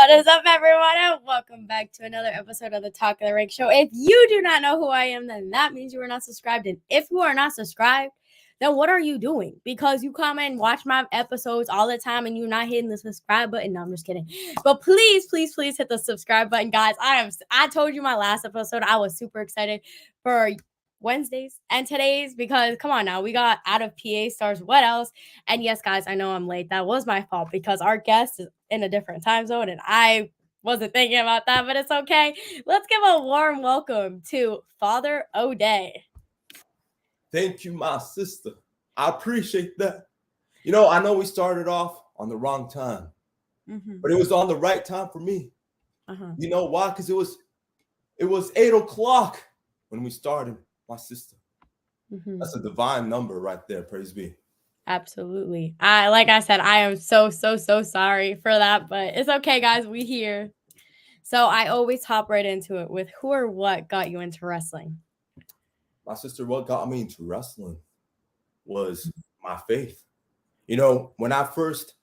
What is up, everyone, and welcome back to another episode of the Talk of the Rank Show. If you do not know who I am, then that means you are not subscribed. And if you are not subscribed, then what are you doing? Because you come and watch my episodes all the time and you're not hitting the subscribe button. No, I'm just kidding. But please hit the subscribe button, guys. I told you my last episode, I was super excited for Wednesdays and today's because come on now, we got out of PA stars. What else? And yes, guys, I know I'm late. That was my fault because our guest is in a different time zone and I wasn't thinking about that, but it's okay. Let's give a warm welcome to Father Oday. Thank you, my sister. I appreciate that. You know, I know we started off on the wrong time, but it was on the right time for me. You know why? Because it was 8 o'clock when we started, my sister. That's a divine number right there. Praise be. Absolutely. Like I said, I am so sorry for that, but it's okay, guys. We here. So I always hop right into it with who or what got you into wrestling? My sister, what got me into wrestling was my faith. You know, when I first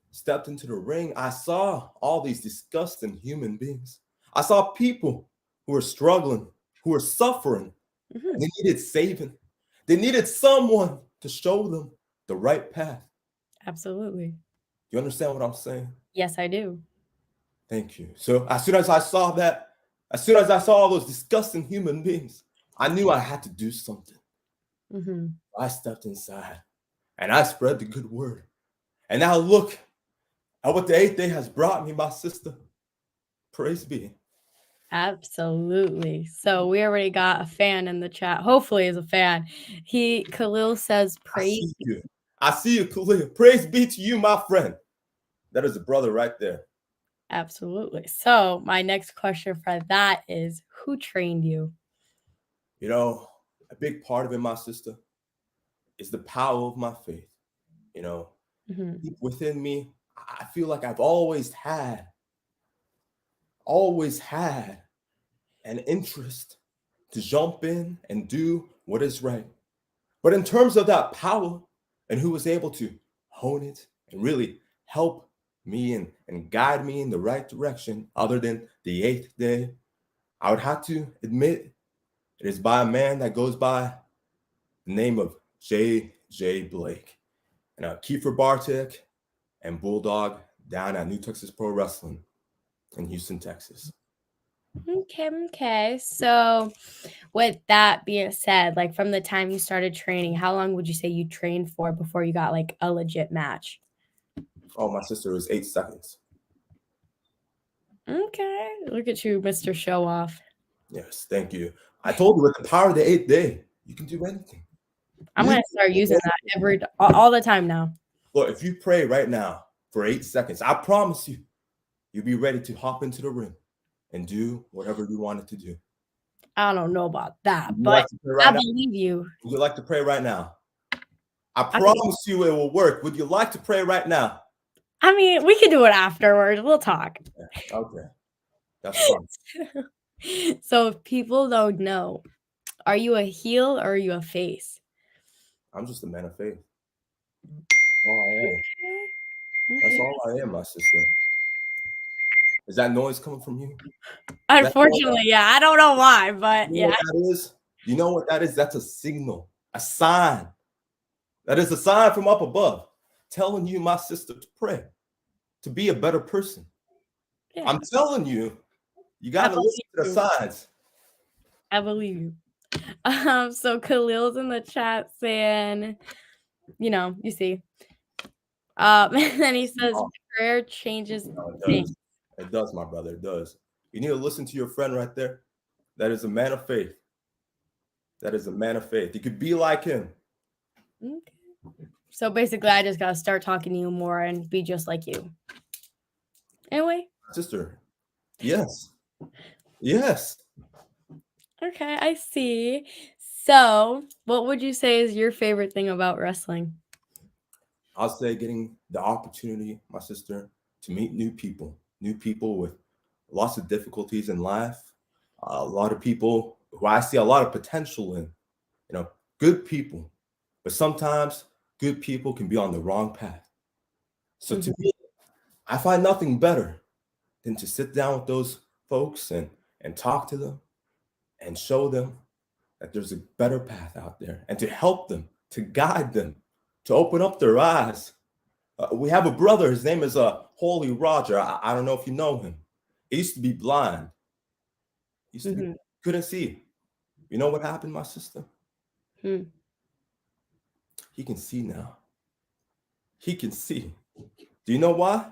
stepped into the ring, I saw all these disgusting human beings. I saw people who were struggling, who were suffering, and they needed saving. They needed someone to show them the right path. Absolutely. You understand what I'm saying? Yes, I do. Thank you. So as soon as I saw that, as soon as I saw all those disgusting human beings, I knew I had to do something. I stepped inside and I spread the good word. And now look at what the 8th day has brought me, my sister. Praise be. Absolutely. So we already got a fan in the chat. Hopefully is a fan. Khalil says praise. I see you, Khalil. Praise be to you, my friend. That is a brother right there. Absolutely. So my next question for that is, who trained you? You know, a big part of it, my sister, is the power of my faith. You know, deep within me, I feel like I've always had an interest to jump in and do what is right. But in terms of that power and who was able to hone it and really help me and guide me in the right direction, other than the 8th day, I would have to admit it is by a man that goes by the name of J.J. Blake. And Kiefer Bartek and Bulldog down at New Texas Pro Wrestling in Houston, Texas. Okay. So with that being said, like from the time you started training, how long would you say you trained for before you got like a legit match? Oh, my sister, it was 8 seconds. Okay. Look at you, Mr. Show Off. Yes, thank you. I told you with the power of the 8th day, you can do anything. I'm going to start using that all the time now. Look, if you pray right now for 8 seconds, I promise you, you'll be ready to hop into the ring and do whatever you wanted to do. I don't know about that, but I believe you. Would you like to pray right now? I promise you it will work. Would you like to pray right now? I mean, we can do it afterwards. We'll talk. Okay. That's fine. So if people don't know, are you a heel or are you a face? I'm just a man of faith. All I am. That's all I am, my sister. Is that noise coming from you? Unfortunately, yeah. I don't know why, but you know what that is? You know what that is? That's a signal, a sign. That is a sign from up above telling you, my sister, to pray, to be a better person. Yeah. I'm telling you, you got to listen to the signs. I believe you. So Khalil's in the chat saying, you see. And then he says, prayer changes things. It does, my brother. It does. You need to listen to your friend right there. That is a man of faith. That is a man of faith. You could be like him. Okay. So basically, I just got to start talking to you more and be just like you. Anyway. Sister. Yes. Yes. Okay, I see. So what would you say is your favorite thing about wrestling? I'll say getting the opportunity, my sister, to meet new people with lots of difficulties in life, a lot of people who I see a lot of potential in, good people, but sometimes good people can be on the wrong path. So to me, I find nothing better than to sit down with those folks and talk to them and show them that there's a better path out there, and to help them, to guide them, to open up their eyes. We have a brother, his name is Holy Roger. I don't know if you know him. He used to be blind. He used to be, couldn't see. You know what happened, my sister? He can see now. He can see. Do you know why?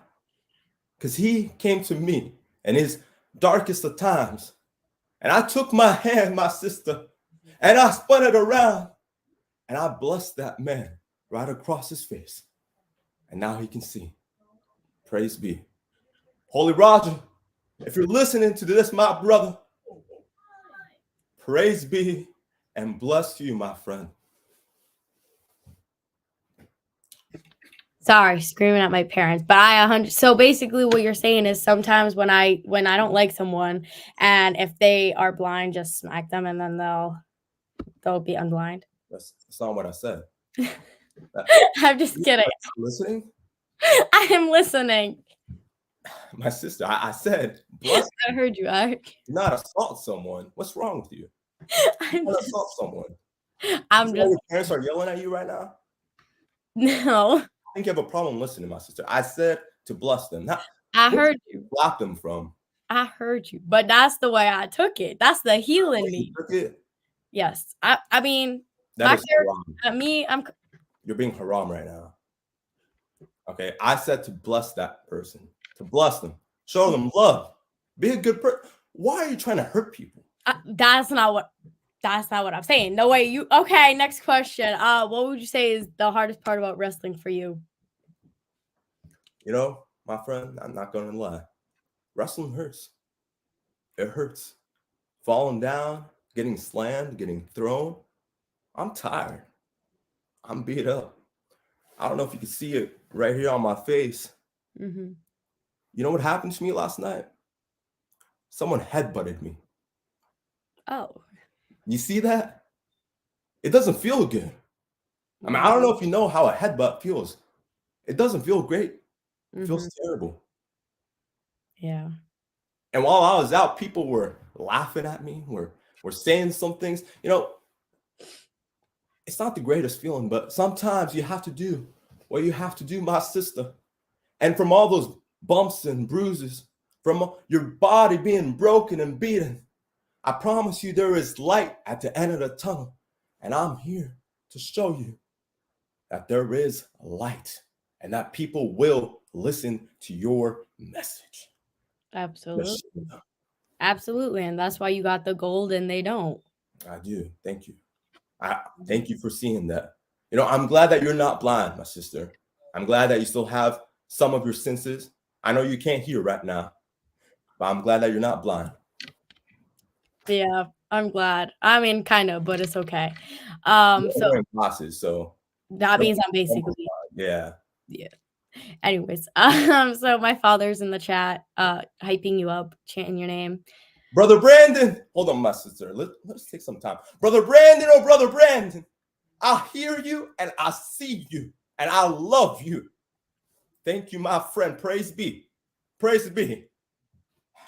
Because he came to me in his darkest of times, and I took my hand, my sister, and I spun it around, and I blessed that man right across his face. And now he can see. Praise be. Holy Roger, if you're listening to this, my brother, praise be and bless you, my friend. Sorry, screaming at my parents, but so basically what you're saying is sometimes when I don't like someone, and if they are blind, just smack them and then they'll be unblind. That's not what I said. I'm just kidding. Listening? I am listening. My sister, I said, bless. I heard you. Not assault someone. What's wrong with you? Not assault someone. Your parents are yelling at you right now? No. I think you have a problem listening, my sister. I said to bless them. I heard you. Block them from. I heard you, but that's the way I took it. That's the heel in me. Took it? Yes. I mean, that is haram. You're being haram right now. Okay, I said to bless that person, to bless them, show them love, be a good person. Why are you trying to hurt people? That's not what I'm saying. No way. Okay, next question. What would you say is the hardest part about wrestling for you? You know, my friend, I'm not gonna lie. Wrestling hurts. It hurts. Falling down, getting slammed, getting thrown. I'm tired. I'm beat up. I don't know if you can see it right here on my face. You know what happened to me last night? Someone headbutted me. Oh. You see that? It doesn't feel good. I mean, I don't know if you know how a headbutt feels. It doesn't feel great. It feels terrible. Yeah. And while I was out, people were laughing at me, were saying some things. You know, it's not the greatest feeling, but sometimes you have to do what you have to do, my sister. And from all those bumps and bruises, from your body being broken and beaten, I promise you there is light at the end of the tunnel. And I'm here to show you that there is light and that people will listen to your message. Absolutely. Absolutely. And that's why you got the gold and they don't. I do. Thank you. Thank you for seeing that. You know, I'm glad that you're not blind, my sister. I'm glad that you still have some of your senses. I know you can't hear right now, but I'm glad that you're not blind. Yeah, I'm glad. I mean, kind of, but it's okay. So wearing glasses, so that means I'm basically yeah. Anyways, so my father's in the chat, hyping you up, chanting your name. Brother Brandon, hold on, my sister. Let's take some time. Brother Brandon, oh brother Brandon, I hear you and I see you and I love you. Thank you, my friend. Praise be. Praise be.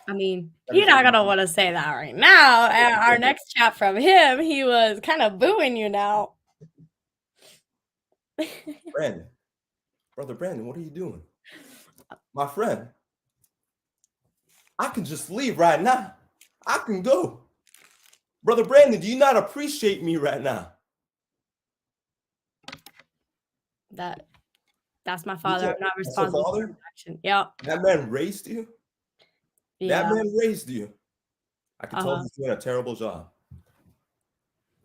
I mean, you're not gonna want to say that right now. Our next chat from him, he was kind of booing you now. Brandon, brother Brandon, what are you doing? My friend, I can just leave right now. I can go. Brother Brandon, do you not appreciate me right now? That's my father. I'm not responsible for his action. Yeah. That man raised you? Yeah. That man raised you. I can tell he's doing a terrible job.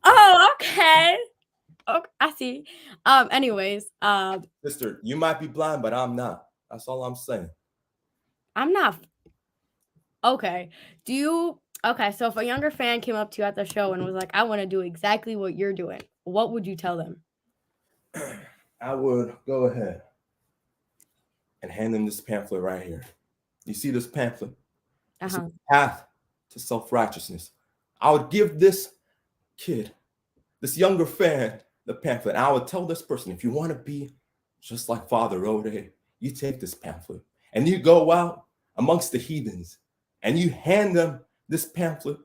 Oh, okay. Okay, I see. Anyways, sister, you might be blind, but I'm not. That's all I'm saying. I'm not. Okay. Okay, so if a younger fan came up to you at the show and was like, I want to do exactly what you're doing, what would you tell them? I would go ahead and hand them this pamphlet right here. You see this pamphlet? It's a path to self-righteousness. I would give this kid, this younger fan, the pamphlet. And I would tell this person, if you want to be just like Father Oday, you take this pamphlet and you go out amongst the heathens, and you hand them this pamphlet,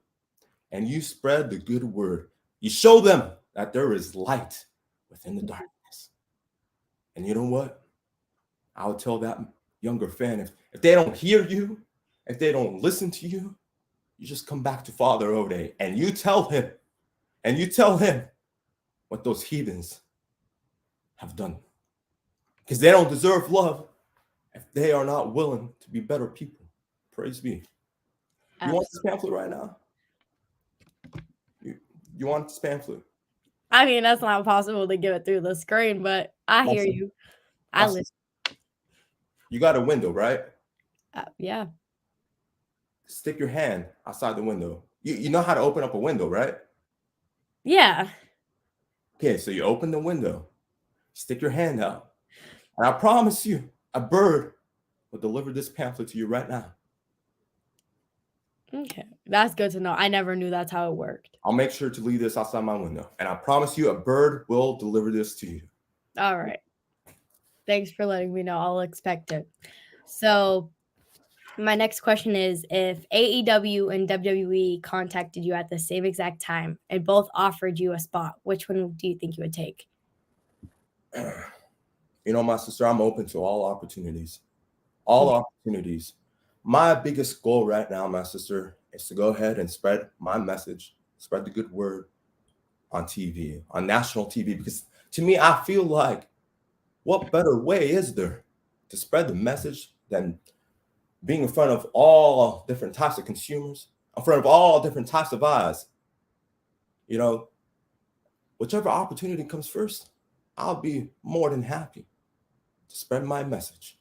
and you spread the good word. You show them that there is light within the darkness. And you know what? I would tell that younger fan, if they don't hear you, if they don't listen to you, you just come back to Father Oday and you tell him what those heathens have done. Because they don't deserve love if they are not willing to be better people. Praise be. You want this pamphlet right now? You want this pamphlet? I mean, that's not possible to give it through the screen, but I hear you. I listen. You got a window, right? Yeah. Stick your hand outside the window. You know how to open up a window, right? Yeah. Okay, so you open the window, stick your hand out, and I promise you, a bird will deliver this pamphlet to you right now. Okay, that's good to know. I never knew that's how it worked. I'll make sure to leave this outside my window, and I promise you, a bird will deliver this to you. All right. Thanks for letting me know. I'll expect it. So, my next question is, if AEW and WWE contacted you at the same exact time and both offered you a spot, which one do you think you would take? You know, my sister, I'm open to all opportunities. All opportunities. My biggest goal right now, my sister, is to go ahead and spread my message, spread the good word on TV, on national TV, because to me, I feel like what better way is there to spread the message than being in front of all different types of consumers, in front of all different types of eyes? You know, whichever opportunity comes first, I'll be more than happy to spread my message.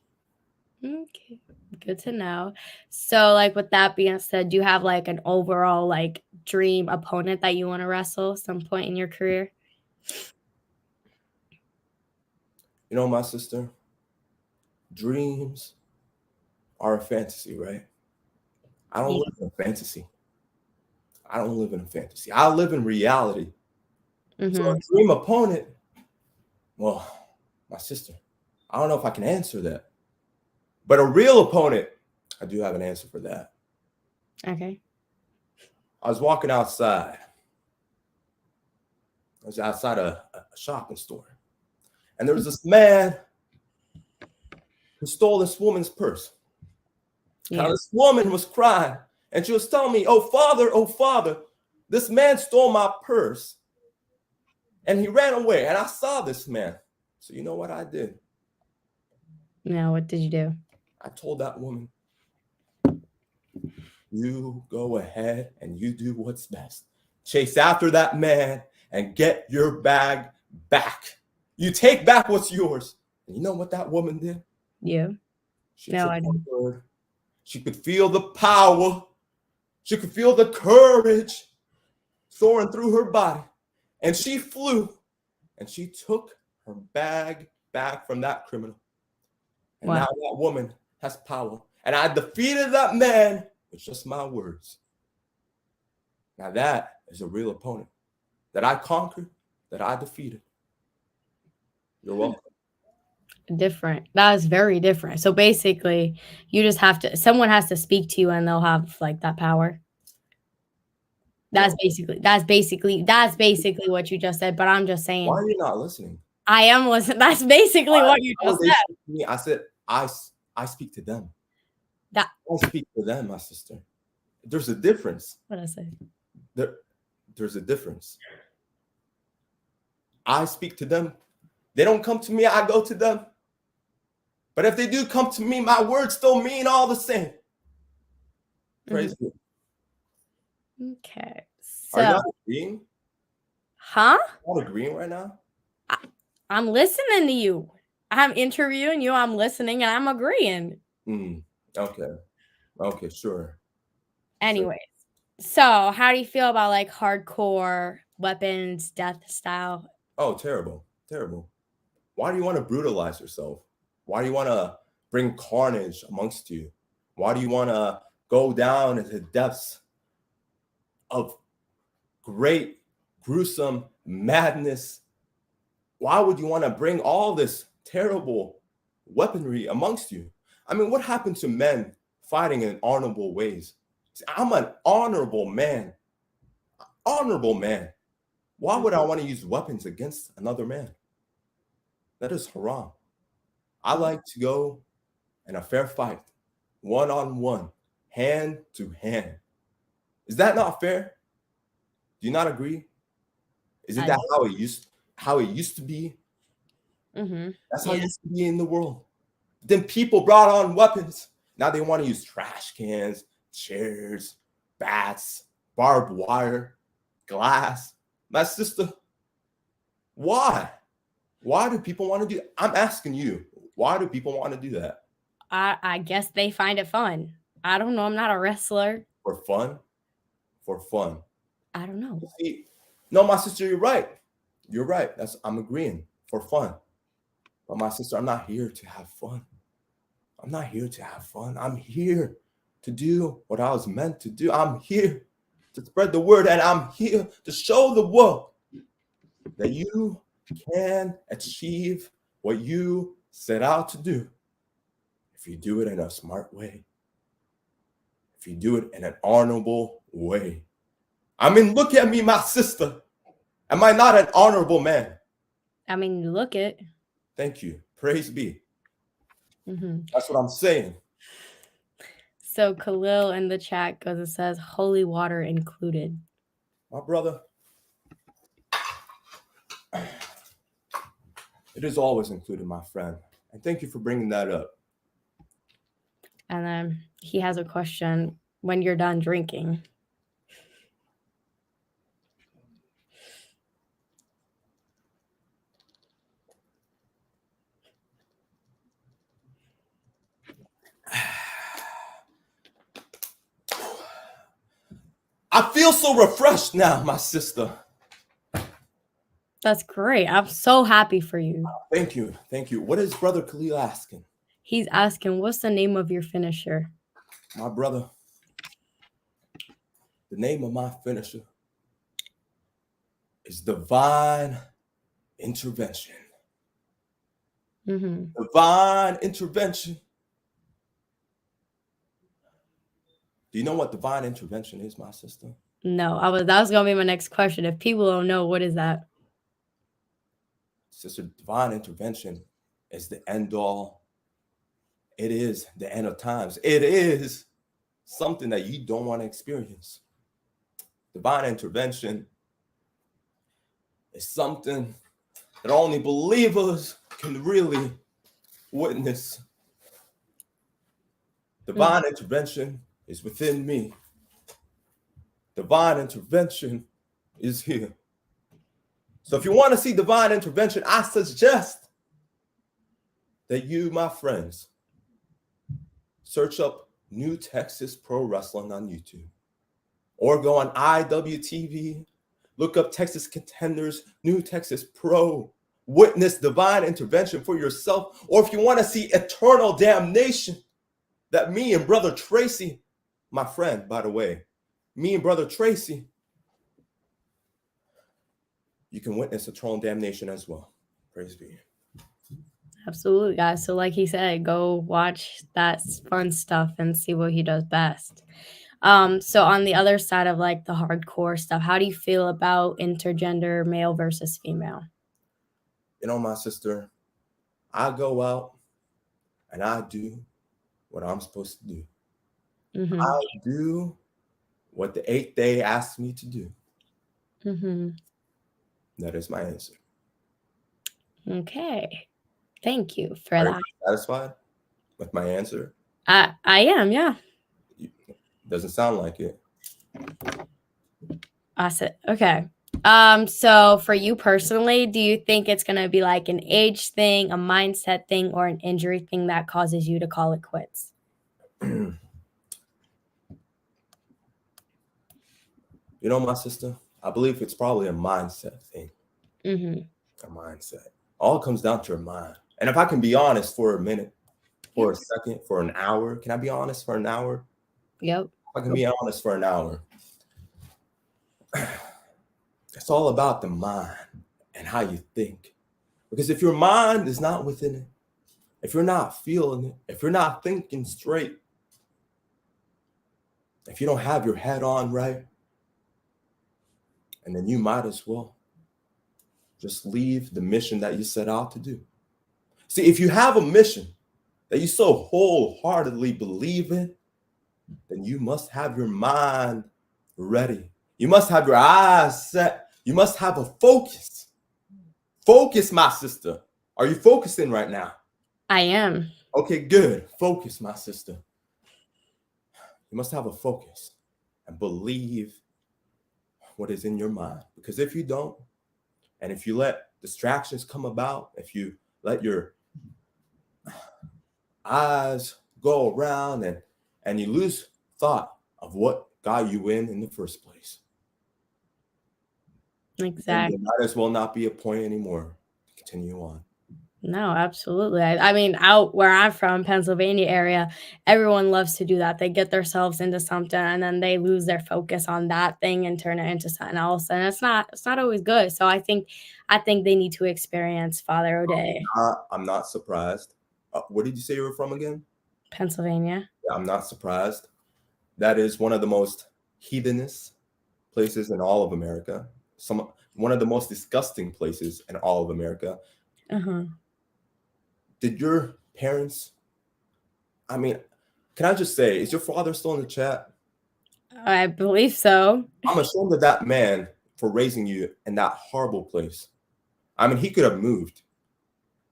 Okay, good to know. So, like, with that being said, do you have like an overall like dream opponent that you want to wrestle some point in your career? You know, my sister, dreams are a fantasy, right? I don't live in a fantasy. I don't live in a fantasy. I live in reality. So a dream opponent, well, my sister, I don't know if I can answer that. But a real opponent, I do have an answer for that. Okay. I was walking outside. I was outside a shopping store. And there was this man who stole this woman's purse. Yeah. Now, this woman was crying. And she was telling me, oh, father, this man stole my purse. And he ran away. And I saw this man. So you know what I did? No, what did you do? I told that woman, you go ahead and you do what's best. Chase after that man and get your bag back. You take back what's yours. And you know what that woman did? Yeah. No, I don't. Word. She could feel the power. She could feel the courage soaring through her body. And she flew and she took her bag back from that criminal. And now that woman has power. And I defeated that man with just my words. Now that is a real opponent that I conquered, that I defeated. You're welcome. Different. That is very different. So basically, you just have to, someone has to speak to you and they'll have like that power. That's basically what you just said. But I'm just saying. Why are you not listening? I am listening. That's basically what you just said. I said, I speak to them. I speak to them, my sister. There's a difference. What did I say? There's a difference. I speak to them. They don't come to me, I go to them. But if they do come to me, my words still mean all the same. Praise God. Okay. So, are you not agreeing? Huh? You're not agreeing right now? I'm listening to you. I'm interviewing you. I'm listening and I'm agreeing. Okay, sure. Anyways, so how do you feel about like hardcore weapons, death style? Oh, terrible. Why do you want to brutalize yourself? Why do you want to bring carnage amongst you? Why do you want to go down into the depths of great, gruesome madness? Why would you want to bring all this terrible weaponry amongst you? I mean, what happened to men fighting in honorable ways. See, I'm an honorable man. Honorable man. Why would I want to use weapons against another man? That is haram. I like to go in a fair fight, one-on-one, hand to hand. Is that not fair? Do you not agree? Isn't that how it used to be? That's how it used to be in the world. Then people brought on weapons. Now they want to use trash cans, chairs, bats, barbed wire, glass. My sister, why? Why do people want to do that? I'm asking you, why do people want to do that? I guess they find it fun. I don't know. I'm not a wrestler. For fun? For fun. I don't know. See, no, my sister, you're right. You're right. I'm agreeing. For fun. But my sister, I'm not here to have fun. I'm not here to have fun. I'm here to do what I was meant to do. I'm here to spread the word, and I'm here to show the world that you can achieve what you set out to do if you do it in a smart way, if you do it in an honorable way. I mean, look at me, my sister. Am I not an honorable man? I mean, you look it. Thank you. Praise be. That's what I'm saying. So Khalil in the chat goes and says, holy water included. My brother, it is always included, my friend. And thank you for bringing that up. And then he has a question. When you're done drinking, I feel so refreshed now, my sister. that's great. I'm so happy for you. Thank you. Thank you. What is Brother Khalil asking? He's asking, what's the name of your finisher? My brother, the name of my finisher is divine intervention. Divine intervention. Do you know what divine intervention is, my sister? No, that was gonna be my next question. If people don't know, what is that? Sister, divine intervention is the end all. It is the end of times. It is something that you don't want to experience. Divine intervention is something that only believers can really witness. Divine intervention is within me. Divine intervention is here. So if you want to see divine intervention, I suggest that you, my friends, search up New Texas Pro Wrestling on YouTube, or go on IWTV, look up Texas Contenders, New Texas Pro, witness divine intervention for yourself. Or if you want to see eternal damnation that me and Brother Tracy, my friend, by the way, me and Brother Tracy, you can witness eternal damnation as well. Praise be. Absolutely, guys. So like he said, go watch that fun stuff and see what he does best. So on the other side of like the hardcore stuff, how do you feel about intergender, male versus female? You know, my sister, I go out and I do what I'm supposed to do. I do what the 8th day asked me to do. That is my answer. Okay. Thank you for that. Are you satisfied with my answer? I am, yeah. Doesn't sound like it. Awesome. Okay. So for you personally, do you think it's gonna be like an age thing, a mindset thing, or an injury thing that causes you to call it quits? You know, my sister, I believe it's probably a mindset thing. A mindset. All comes down to your mind. And if I can be honest for a minute, for a second, for an hour, can I be honest for an hour? Yep. If I can be honest for an hour. It's all about the mind and how you think. Because if your mind is not within it, if you're not feeling it, if you're not thinking straight, if you don't have your head on right, and then you might as well just leave the mission that you set out to do. See, if you have a mission that you so wholeheartedly believe in, then you must have your mind ready. You must have your eyes set. You must have a focus. Focus, my sister. Are you focusing right now? I am. Okay, good. Focus, my sister. You must have a focus and believe what is in your mind. Because if you don't, and if you let distractions come about, if you let your eyes go around and you lose thought of what got you in the first place, Exactly. then there might as well not be a point anymore to continue on. No, absolutely. I mean, out where I'm from, Pennsylvania area, everyone loves to do that. They get themselves into something and then they lose their focus on that thing and turn it into something else. And it's not always good. So I think they need to experience Father Oday. I'm not surprised. Where did you say you were from again? Pennsylvania. Yeah, I'm not surprised. That is one of the most heathenous places in all of America. One of the most disgusting places in all of America. Uh-huh. Did your parents, I mean, can I just say, is your father still in the chat? I believe so. I'm ashamed of that man for raising you in that horrible place. I mean, he could have moved.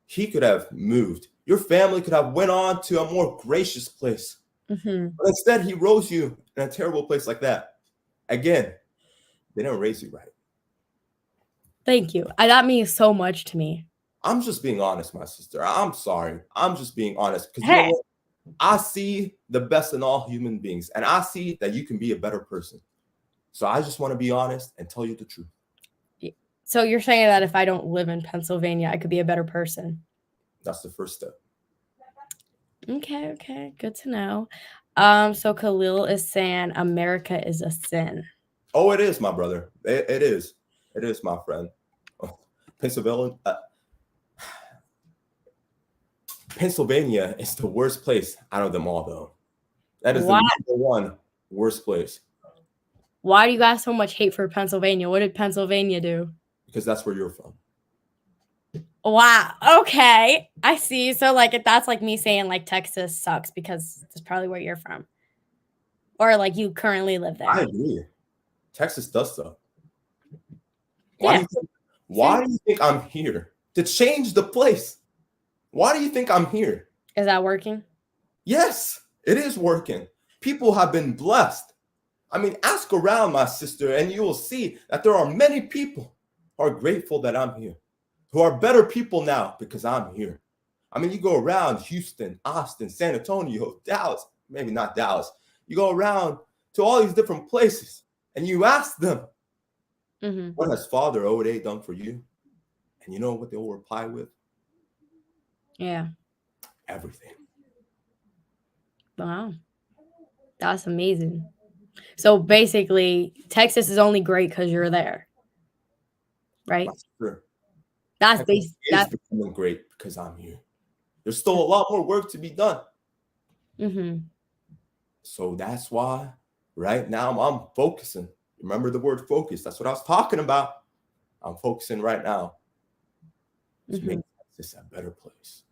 He could have moved. Your family could have went on to a more gracious place. Mm-hmm. But instead, he rose you in a terrible place like that. Again, they didn't raise you right. Thank you. That means so much to me. I'm just being honest, my sister. I'm sorry. I'm just being honest. Because Hey. you know what? I see the best in all human beings. And I see that you can be a better person. So I just want to be honest and tell you the truth. So you're saying that if I don't live in Pennsylvania, I could be a better person? That's the first step. Okay. Good to know. So Khalil is saying America is a sin. Oh, it is, my brother. It is. It is, my friend. Pennsylvania is the worst place out of them all, though. That is the number one worst place. Why do you got so much hate for Pennsylvania? What did Pennsylvania do? Because that's where you're from. Wow. Okay. I see. So like that's like me saying like Texas sucks because it's probably where you're from. Or like you currently live there. I agree. Texas does suck. Yeah. Why do you think I'm here? To change the place. Why do you think I'm here? Is that working? Yes, it is working. People have been blessed. I mean, ask around, my sister, and you will see that there are many people who are grateful that I'm here, who are better people now because I'm here. I mean, you go around Houston, Austin, San Antonio, Dallas, maybe not Dallas. You go around to all these different places and you ask them, what has Father Oday done for you? And you know what they'll reply with? Yeah. Everything. Wow. That's amazing. So basically, Texas is only great because you're there. Right? Sure. That's basically that's becoming great because I'm here. There's still a lot more work to be done. So that's why right now I'm focusing. Remember the word focus. That's what I was talking about. I'm focusing right now to make Texas a better place.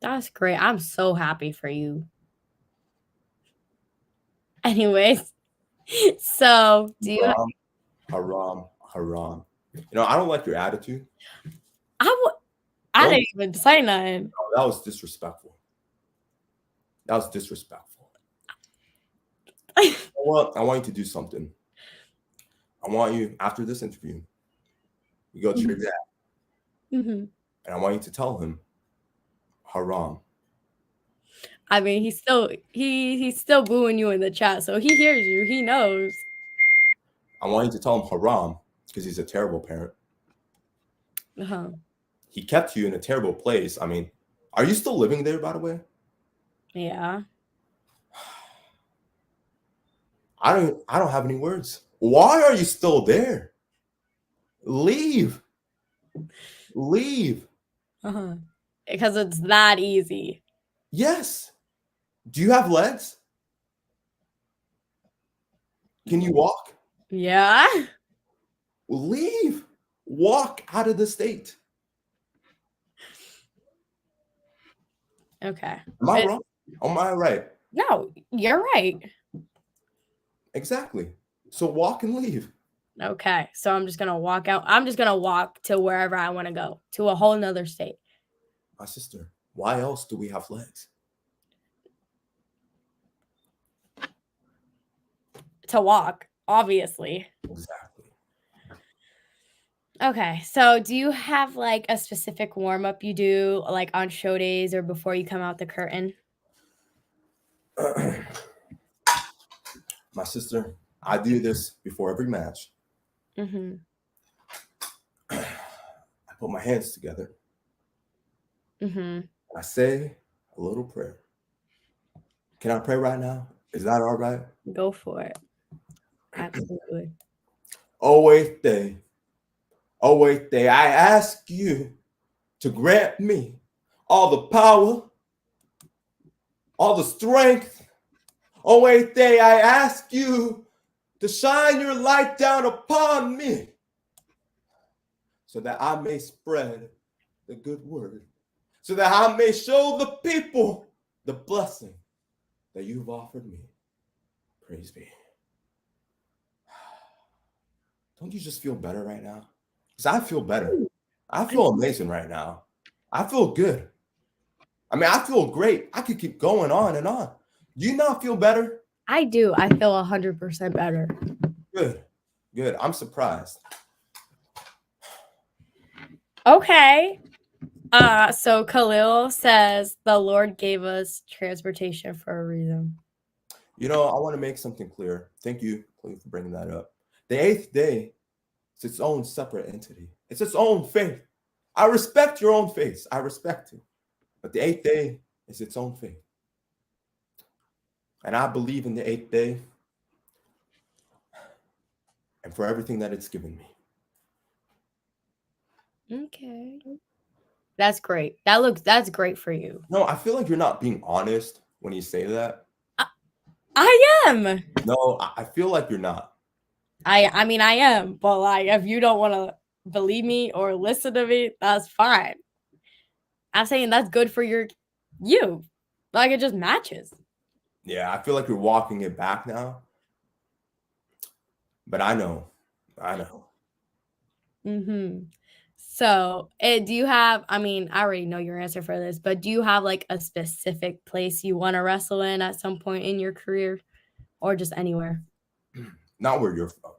That's great. I'm so happy for you. Anyways, so do you haram. You know, I don't like your attitude. I didn't even say nothing. No, that was disrespectful. Well, I want you to do something. I want you, after this interview, you go to your dad. And I want you to tell him haram. I mean, he's still booing you in the chat, so he hears you. He knows. I want you to tell him haram because he's a terrible parent. He kept you in a terrible place. I mean, are you still living there, by the way? Yeah. I don't have any words. Why are you still there? Leave. Because it's that easy. Yes. Do you have legs? Can you walk? Yeah. Leave. Walk out of the state. Okay. Am I wrong? Am I right? No, you're right. Exactly. So walk and leave. Okay. So I'm just gonna walk out. I'm just gonna walk to wherever I want to go, to a whole nother state. My sister, why else do we have legs? To walk, obviously. Exactly. Okay. So do you have like a specific warm up you do like on show days or before you come out the curtain? My sister, I do this before every match. Mm-hmm. I put my hands together. Mm-hmm. I say a little prayer. Can I pray right now? Is that all right? Go for it. Absolutely. Oday, Oday, I ask you to grant me all the power, all the strength. Oday, I ask you to shine your light down upon me so that I may spread the good word, so that I may show the people the blessing that you've offered me. Praise be. Don't you just feel better right now? Because I feel better. I feel amazing right now. I feel good. I mean, I feel great. I could keep going on and on. Do you not feel better? I do. I feel 100% better. Good. Good. I'm surprised. Okay. So Khalil says the Lord gave us transportation for a reason. You know, I want to make something clear. Thank you, Chloe, for bringing that up. The eighth day is its own separate entity. It's its own faith. I respect your own faith. I respect it. But the eighth day is its own faith. And I believe in the eighth day and for everything that it's given me. Okay. That's great. That's great for you. No, I feel like you're not being honest when you say that. I am. No, I feel like you're not. I mean I am, but like if you don't want to believe me or listen to me, that's fine. I'm saying that's good for you. Like it just matches. Yeah, I feel like you're walking it back now. But I know. I know. Mm-hmm. So, do you have, I mean, I already know your answer for this, but do you have like a specific place you want to wrestle in at some point in your career or just anywhere? Not where you're from.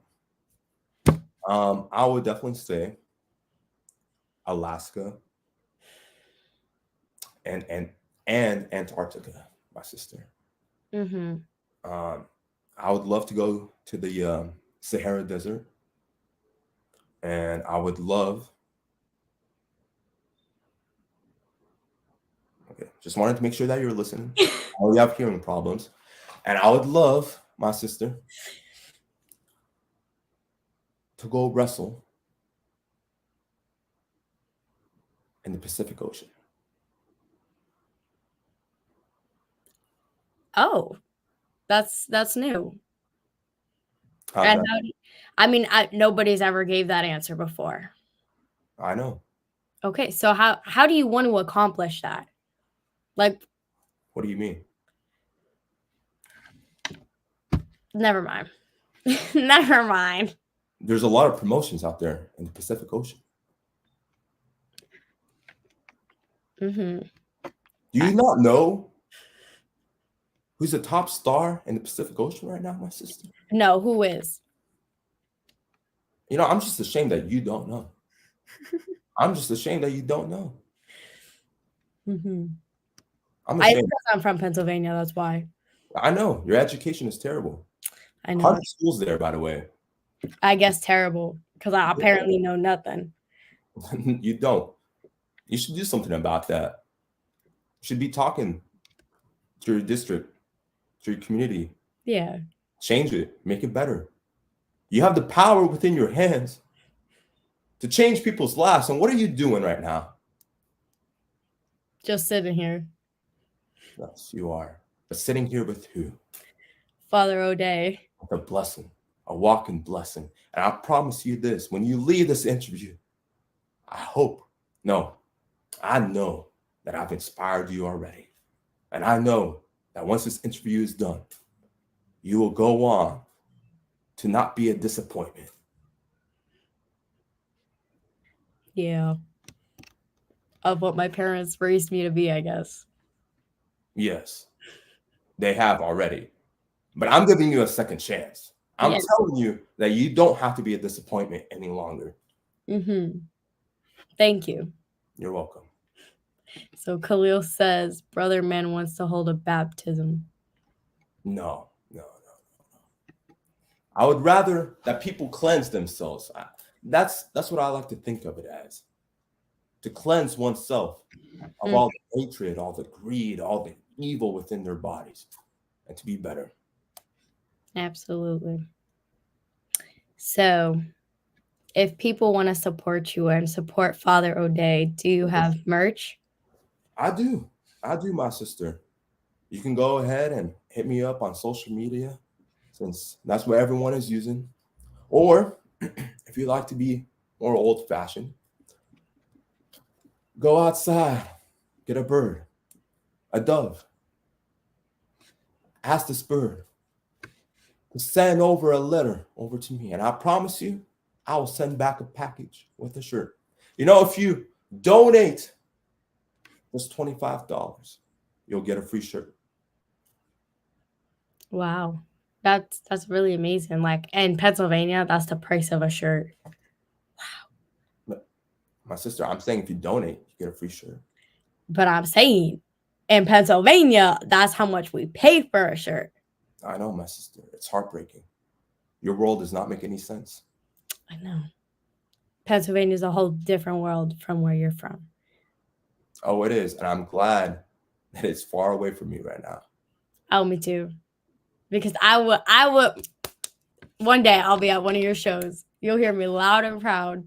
I would definitely say Alaska and Antarctica, my sister. Mm-hmm. I would love to go to the Sahara Desert, and I would love. Okay, just wanted to make sure that you're listening. We have hearing problems, and I would love my sister to go wrestle in the Pacific Ocean. Oh, that's new. How's And that? I mean, nobody's ever gave that answer before. I know. Okay, so how do you want to accomplish that? Like, What do you mean? never mind. Never mind. There's a lot of promotions out there in the Pacific Ocean. Mm-hmm. Do you not know who's the top star in the Pacific Ocean right now, my sister? No, who is? You know, I'm just ashamed that you don't know. I'm just ashamed that you don't know. Mm-hmm. I'm Because ashamed. I'm from Pennsylvania, that's why. I know your education is terrible. I know. 100 schools there, by the way. I guess terrible because I apparently know nothing. You don't. You should do something about that. You should be talking to your district, to your community. Yeah. Change it, make it better. You have the power within your hands to change people's lives. And what are you doing right now? Just sitting here. Yes, you are. But sitting here with who? Father Oday. a blessing, a walking blessing. And I promise you this, when you leave this interview, I know that I've inspired you already. And I know that once this interview is done, you will go on to not be a disappointment. Yeah. Of what my parents raised me to be, I guess. Yes, they have already. But I'm giving you a second chance. I'm Yes. telling you that you don't have to be a disappointment any longer. Thank you. You're welcome. So Khalil says, Brother Man wants to hold a baptism. No. I would rather that people cleanse themselves. That's what I like to think of it as. To cleanse oneself of all the hatred, all the greed, all the evil within their bodies, and to be better. Absolutely. So, if people want to support you and support Father Oday, do you have merch? I do, my sister. You can go ahead and hit me up on social media, since that's what everyone is using. Or if you like to be more old-fashioned, go outside, get a bird, a dove. Ask this bird to send over a letter over to me, and I promise you, I will send back a package with a shirt. If you donate just $25, you'll get a free shirt. Wow. That's really amazing. Like in Pennsylvania, that's the price of a shirt. Wow. My sister, I'm saying if you donate, you get a free shirt. But I'm saying in Pennsylvania, that's how much we pay for a shirt. I know, my sister. It's heartbreaking. Your world does not make any sense. I know. Pennsylvania is a whole different world from where you're from. Oh, it is. And I'm glad that it's far away from me right now. Oh, me too. Because I would one day I'll be at one of your shows. You'll hear me loud and proud.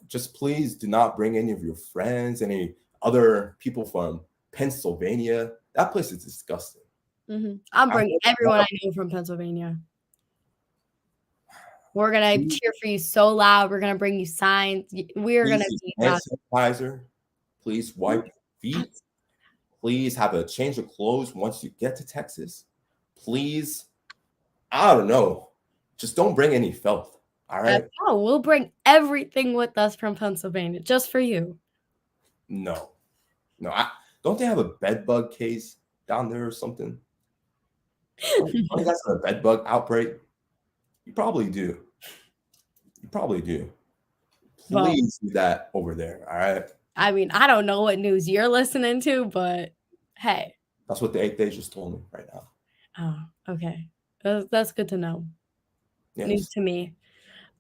Just please do not bring any of your friends, any other people from Pennsylvania. That place is disgusting. I'm bringing everyone I know from Pennsylvania. We're going to cheer for you so loud. We're going to bring you signs. We're going to be hand sanitizer. Please wipe your feet. Please have a change of clothes once you get to Texas. Please, I don't know. Just don't bring any filth. All right? No, we'll bring everything with us from Pennsylvania just for you. No. Don't they have a bed bug case down there or something? Don't you guys have a bed bug outbreak? You probably do. Please do that over there, all right? I mean, I don't know what news you're listening to, but hey. That's what the 8th Day just told me right now. Oh, okay. That's good to know. Yes. News to me.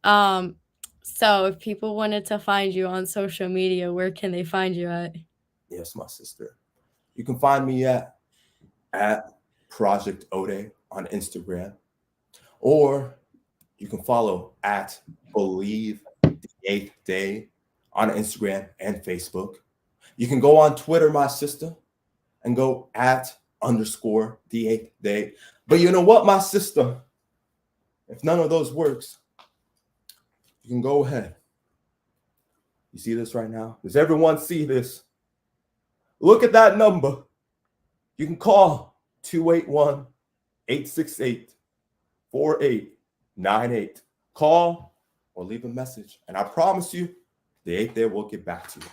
So if people wanted to find you on social media, where can they find you at? Yes, my sister. You can find me at Project Oday on Instagram, or you can follow at Believe the 8th Day on Instagram and Facebook. You can go on Twitter, my sister, and go at _ the 8th Day. But you know what, my sister? If none of those works, you can go ahead. You see this right now? Does everyone see this? Look at that number. You can call 281-868-4898. Call or leave a message, and I promise you, the 8th Day will get back to you.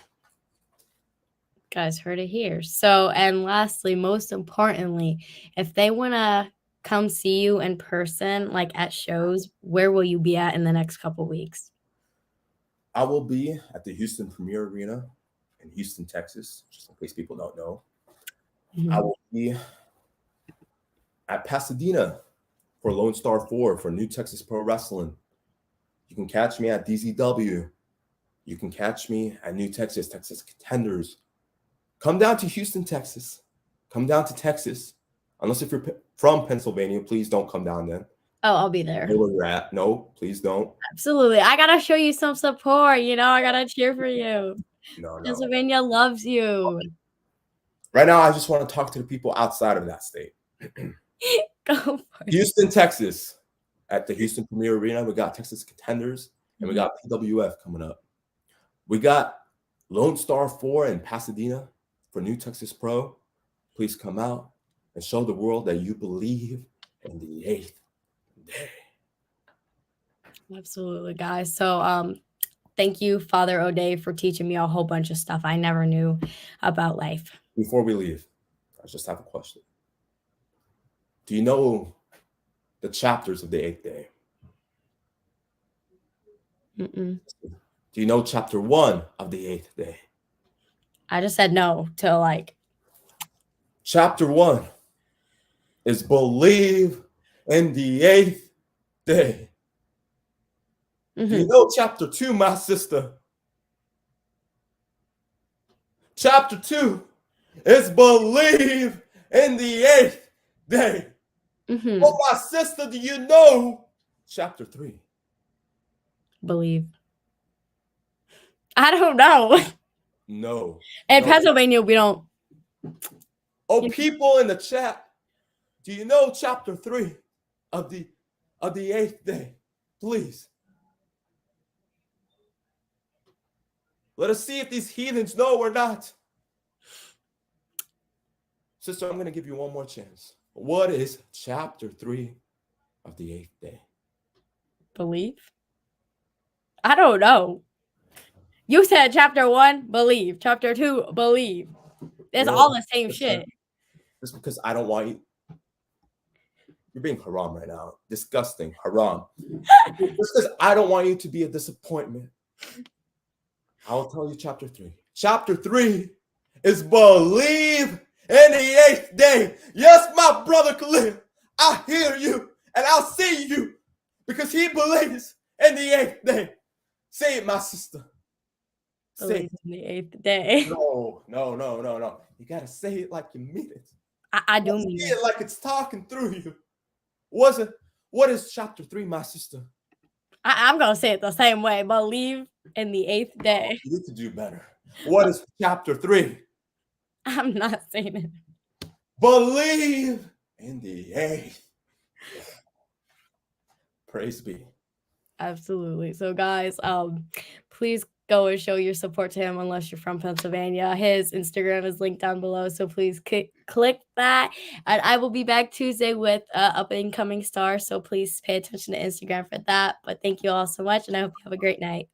Guys heard it here. So, and lastly, most importantly, if they want to come see you in person, like at shows, where will you be at in the next couple weeks? I will be at the Houston Premier Arena in Houston, Texas, just in case people don't know. I will be at Pasadena for Lone Star 4 for New Texas Pro Wrestling. You can catch me at DZW. You can catch me at New Texas Contenders. Come down to Houston, Texas. Come down to Texas. Unless if you're from Pennsylvania, please don't come down then. Oh, I'll be there. Where you're at. No, please don't. Absolutely. I got to show you some support. I got to cheer for you. No. Pennsylvania loves you. Right now, I just want to talk to the people outside of that state. Go for it. Houston, Texas, at the Houston Premier Arena. We got Texas Contenders, and we got PWF coming up. We got Lone Star 4 in Pasadena for New Texas Pro. Please come out and show the world that you believe in the 8th day. Absolutely, guys. So thank you, Father Oday, for teaching me a whole bunch of stuff I never knew about life. Before we leave, I just have a question. Do you know the chapters of the 8th day? Mm-mm. Do you know chapter 1 of the 8th day? I just said no to like. Chapter 1 is believe in the 8th day. Do you know chapter 2, my sister? Chapter 2 is believe in the 8th day. Oh, my sister, do you know chapter 3? Believe. I don't know. No. In no. Pennsylvania, we don't. Oh, people in the chat, do you know chapter 3 of the 8th day? Please. Let us see if these heathens know or not. Sister, I'm going to give you one more chance. What is chapter 3 of the 8th day? Believe? I don't know. You said chapter 1, believe. Chapter 2, believe. It's all the same shit. Just because I don't want you. You're being haram right now. Disgusting. Haram. Just because I don't want you to be a disappointment. I'll tell you chapter 3. Chapter 3 is believe in the 8th day. Yes, my brother Khalil, I hear you and I'll see you because he believes in the 8th day. Say it, my sister. Say it. In the 8th day. No. You got to say it like you mean it. I do mean it. Like it's talking through you. What is chapter 3, my sister? I'm going to say it the same way. Believe in the 8th day. You need to do better. What is chapter 3? I'm not saying it. Believe in the 8th. Praise be. Absolutely. So guys, please go and show your support to him unless you're from Pennsylvania. His Instagram is linked down below, so please click that. And I will be back Tuesday with up and coming star, so please pay attention to Instagram for that. But thank you all so much, and I hope you have a great night.